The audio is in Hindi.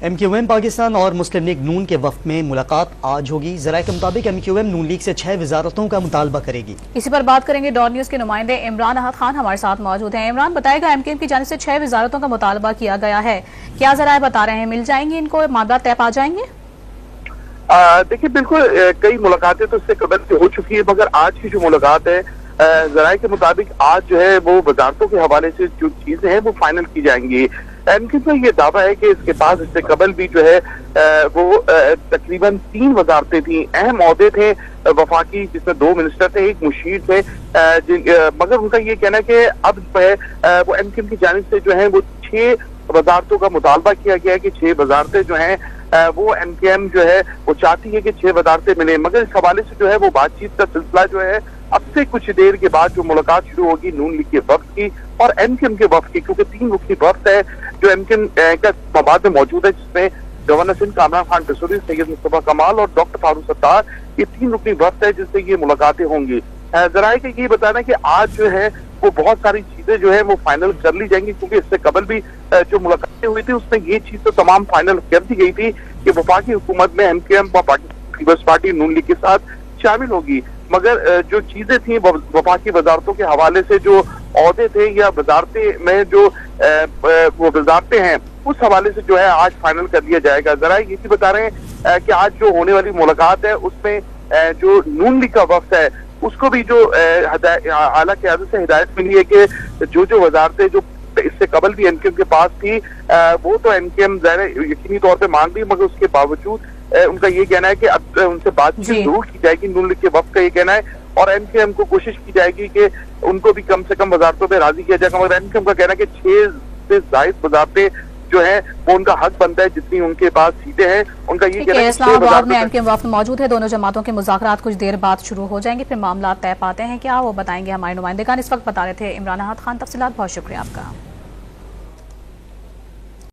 MQM पाकिस्तान और मुस्लिम लीग नून के वफ्द में मुलाकात आज होगी। ज़राए के मुताबिक MQM नून लीग से 6 वजारतों का मुतालबा करेगी। इसी पर बात करेंगे। डॉन न्यूज के नुमाइंदे इमरान अहद खान हमारे साथ मौजूद हैं। इमरान, बताएगा MQM की जानिब से 6 वजारतों का मुतालबा किया गया है, क्या ज़राए बता रहे हैं, मिल जाएंगे इनको, मामला तय पा जाएंगे? देखिए, बिल्कुल कई मुलाकातें तो इससे कबल से हो चुकी है, मगर आज की जो मुलाकात है ज़राए के मुताबिक आज जो है वो वजारतों के हवाले से जो चीजें हैं वो फाइनल की जाएंगी। MQM का ये दावा है कि इसके पास इससे कबल भी जो है वो तकरीबन 3 वजारतें थी, अहम ओहदे थे वफाकी, जिसमें 2 मिनिस्टर थे, एक मुशीर थे, मगर उनका ये कहना है कि अब वो MQM की जानिब से जो है वो 6 वजारतों का मुतालबा किया गया है कि 6 वजारतें जो हैं वो MQM जो है वो चाहती है कि 6 वजारतें मिले, मगर इस हवाले से जो है वो बातचीत का सिलसिला जो है अब से कुछ देर के बाद जो मुलाकात शुरू होगी नून लीग के वफ्द की और MQM के वफ्द की, क्योंकि 3 रुकनी वफ्द है जो MQM का मवाद में मौजूद है, जिसमें गवर्नर सिंध कामरान खान पिसोरी, सैयद मुस्तफा कमाल और डॉक्टर फारूक सत्तार, ये 3 रुकनी वफ्द है जिससे ये मुलाकातें होंगी। ज़राए का ये बताना कि आज जो है वो बहुत सारी चीजें जो है वो फाइनल कर ली जाएंगी, क्योंकि इससे कबल भी जो मुलाकातें हुई थी उसमें ये चीज तो तमाम फाइनल कर दी गई थी कि वफाकी हुकूमत में MQM व पाकिस्तान पीपल्स पार्टी नून लीग के साथ शामिल होगी, मगर जो चीजें थी वफाकी वजारतों के हवाले से जो ओहदे थे या वजारतें में जो वो वजारतें हैं उस हवाले से जो है आज फाइनल कर लिया जाएगा। ज़राए ये भी बता रहे हैं कि आज जो होने वाली मुलाकात है उसमें जो नून लीग का वफ्द है उसको भी जो आला क़यादत से हिदायत मिली है कि जो वजारतें जो इससे कबल भी MQM के पास थी वो तो MQM यकीनी तौर पे मांग ली, मगर उसके बावजूद उनका ये कहना है कि अब उनसे बातचीत जरूर की जाएगी, नून लीग के वफ्द का ये कहना है, और MQM को कोशिश की जाएगी कि उनको भी कम से कम वजारतों पे राजी किया जाएगा, मगर MQM का कहना है कि 6 से ज्यादा वजारतें जो है वो उनका हक बनता है, जितनी उनके पास सीटें हैं उनका ये कहना है। इस्लामाबाद में MQM वफ्द मौजूद है, दोनों जमातों के मुज़ाकरात कुछ देर बाद शुरू हो जाएंगे, फिर मामला तय पाते हैं क्या वो बताएंगे हमारे नुमाइंदे खान। इस वक्त बता रहे थे इमरान अहद खान। तफसीलात बहुत शुक्रिया आपका।